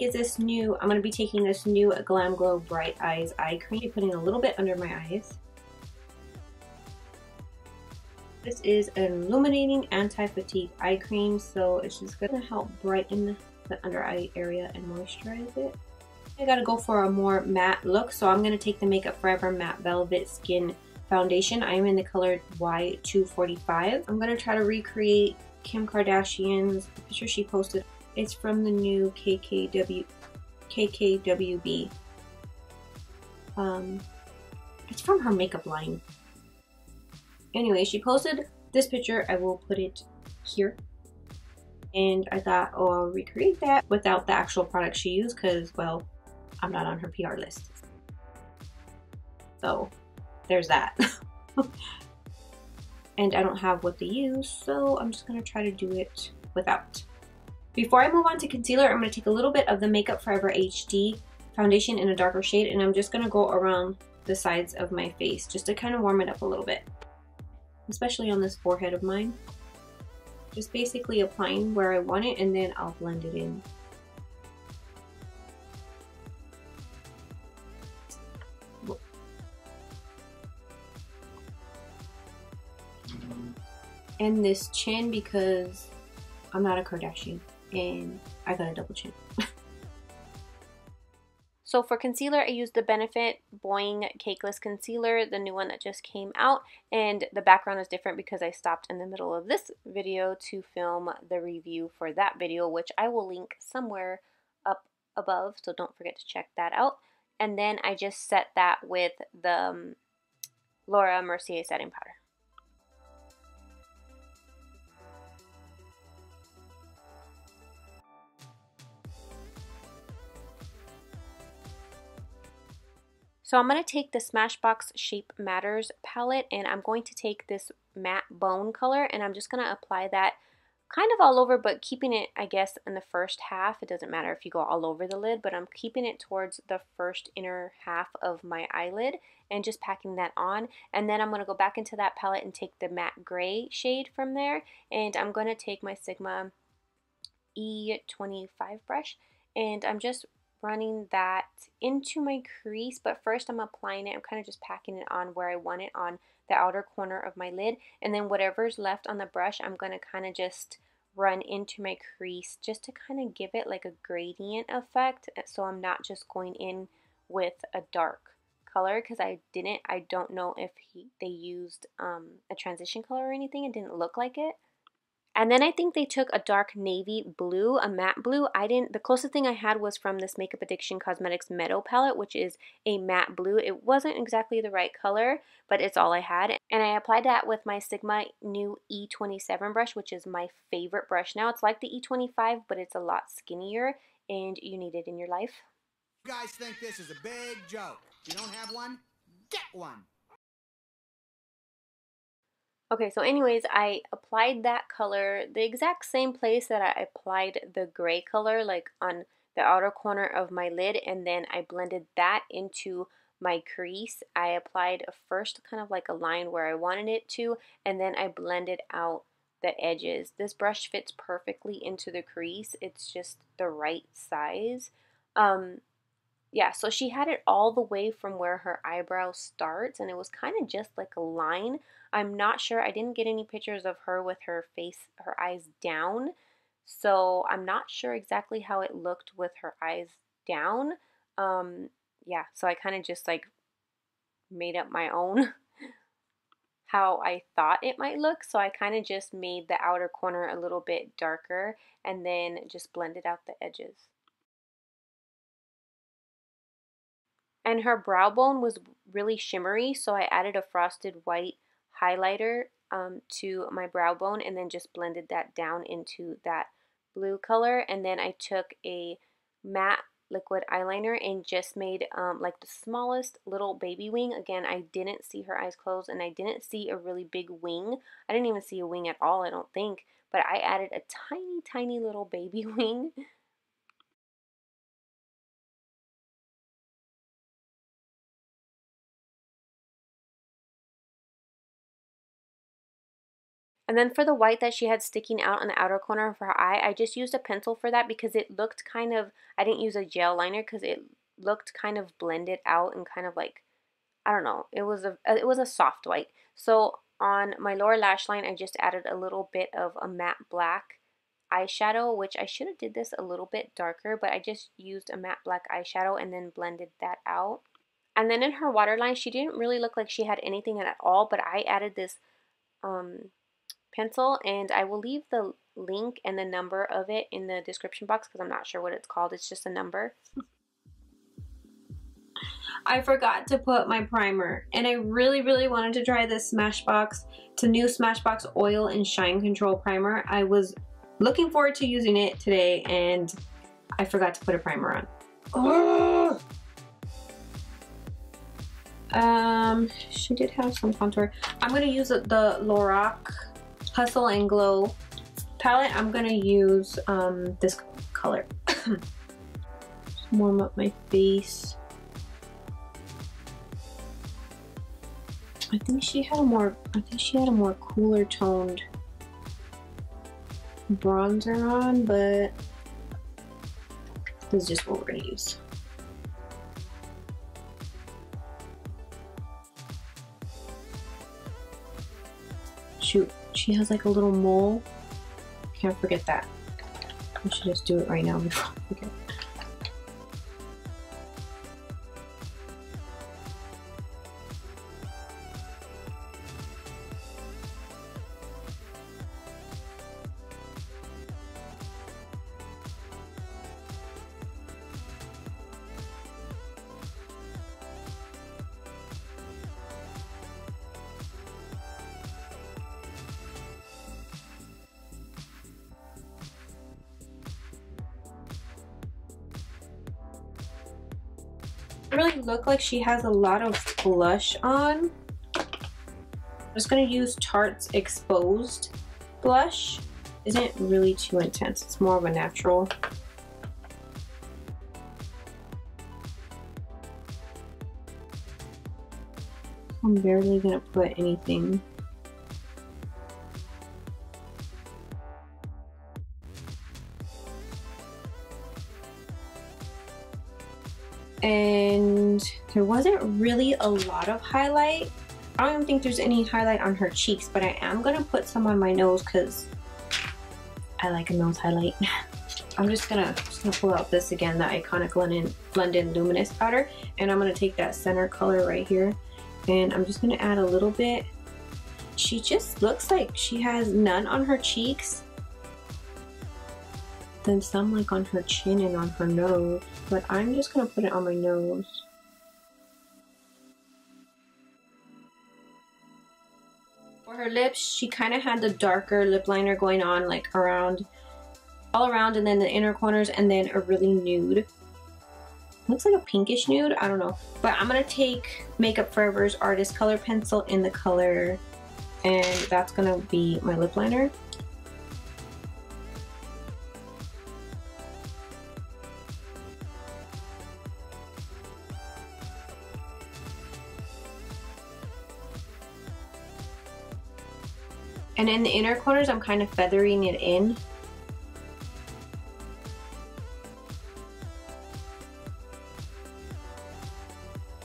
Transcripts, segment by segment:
is this new, I'm going to be taking this new Glam Glow Bright Eyes eye cream, putting a little bit under my eyes. This is an illuminating anti-fatigue eye cream, so it's just going to help brighten the under eye area and moisturize it. I gotta go for a more matte look, so I'm going to take the Makeup Forever Matte Velvet Skin Foundation. I am in the color Y245. I'm going to try to recreate Kim Kardashian's picture she posted. It's from the new KKWB. It's from her makeup line. Anyway, she posted this picture. I will put it here. And I thought, oh, I'll recreate that without the actual product she used because, well, I'm not on her PR list. So there's that. And I don't have what they use, so I'm just going to try to do it without. Before I move on to concealer, I'm going to take a little bit of the Makeup Forever HD foundation in a darker shade, and I'm just going to go around the sides of my face just to kind of warm it up a little bit. Especially on this forehead of mine. Just basically applying where I want it, and then I'll blend it in. And this chin, because I'm not a Kardashian and I got a double chin. So for concealer, I used the Benefit Boing Cakeless Concealer, the new one that just came out, and the background is different because I stopped in the middle of this video to film the review for that video, which I will link somewhere up above, so don't forget to check that out. And then I just set that with the Laura Mercier setting powder. So I'm going to take the Smashbox Shape Matters palette, and I'm going to take this matte bone color, and I'm just going to apply that kind of all over, but keeping it, I guess, in the first half. It doesn't matter if you go all over the lid, but I'm keeping it towards the first inner half of my eyelid and just packing that on. And then I'm going to go back into that palette and take the matte gray shade from there, and I'm going to take my Sigma E25 brush, and I'm just running that into my crease, but first I'm applying it. I'm kind of just packing it on where I want it on the outer corner of my lid, and then whatever's left on the brush, I'm going to kind of just run into my crease just to kind of give it like a gradient effect, so I'm not just going in with a dark color, because I don't know if they used a transition color or anything. It didn't look like it. And then I think they took a dark navy blue, a matte blue. The closest thing I had was from this Makeup Addiction Cosmetics Meadow palette, which is a matte blue. It wasn't exactly the right color, but it's all I had. And I applied that with my Sigma new E27 brush, which is my favorite brush now. It's like the E25, but it's a lot skinnier, and you need it in your life. You guys think this is a big joke. If you don't have one, get one. Okay, so anyways, I applied that color the exact same place that I applied the gray color, like on the outer corner of my lid, and then I blended that into my crease. I applied first kind of like a line where I wanted it to, and then I blended out the edges. This brush fits perfectly into the crease. It's just the right size. Yeah, so she had it all the way from where her eyebrow starts, and it was kind of just like a line. I'm not sure, I didn't get any pictures of her with her eyes down, so I'm not sure exactly how it looked with her eyes down. Yeah, so I kind of just like made up my own how I thought it might look, so I kind of just made the outer corner a little bit darker and then just blended out the edges. And her brow bone was really shimmery, so I added a frosted white highlighter to my brow bone and then just blended that down into that blue color. And then I took a matte liquid eyeliner and just made like the smallest little baby wing. Again, I didn't see her eyes closed, and I didn't see a really big wing. I didn't even see a wing at all, I don't think, but I added a tiny, tiny little baby wing. And then for the white that she had sticking out on the outer corner of her eye, I just used a pencil for that because it looked kind of, I didn't use a gel liner because it looked kind of blended out and kind of like, I don't know, it was a soft white. So on my lower lash line, I just added a little bit of a matte black eyeshadow, which I should have did this a little bit darker, but I just used a matte black eyeshadow and then blended that out. And then in her waterline, she didn't really look like she had anything at all, but I added this pencil, and I will leave the link and the number of it in the description box because I'm not sure what it's called. It's just a number. I forgot to put my primer, and I really wanted to try this Smashbox. It's a new Smashbox Oil and Shine Control Primer. I was looking forward to using it today, and I forgot to put a primer on. Oh! She did have some contour. I'm gonna use the Lorac Hustle and Glow palette. I'm gonna use this color. Warm up my face. I think she had a more cooler toned bronzer on, but this is just what we're gonna use. Shoot, she has like a little mole. Can't forget that. I should just do it right now before I forget. Really look like she has a lot of blush on. I'm just gonna use Tarte's Exposed blush. Isn't really too intense, it's more of a natural. I'm barely gonna put anything. And there wasn't really a lot of highlight. I don't even think there's any highlight on her cheeks, but I am gonna put some on my nose because I like a nose highlight. I'm just gonna pull out this again, the iconic London Luminous powder, and I'm gonna take that center color right here, and I'm just gonna add a little bit. She just looks like she has none on her cheeks, then some like on her chin and on her nose, but I'm just gonna put it on my nose. For her lips, she kind of had the darker lip liner going on, like all around, and then the inner corners, and then a really nude. Looks like a pinkish nude, I don't know. But I'm gonna take Makeup Forever's Artist Color Pencil in the color, and that's gonna be my lip liner. And in the inner corners, I'm kind of feathering it in.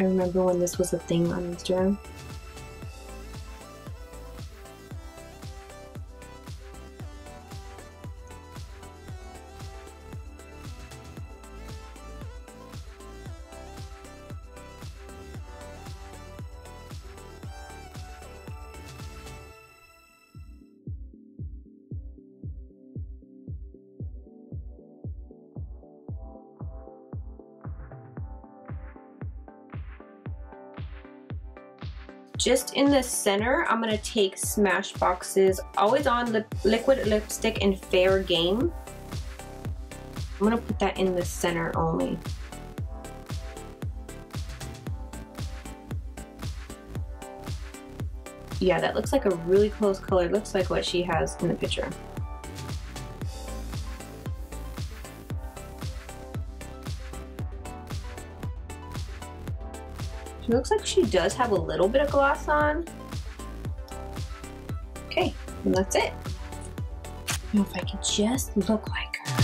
I remember when this was a thing on Instagram. Just in the center, I'm gonna take Smashbox's Always On Liquid Lipstick in Fair Game. I'm gonna put that in the center only. Yeah, that looks like a really close color. It looks like what she has in the picture. She looks like she does have a little bit of gloss on. Okay, And that's it. Now if I could just look like her.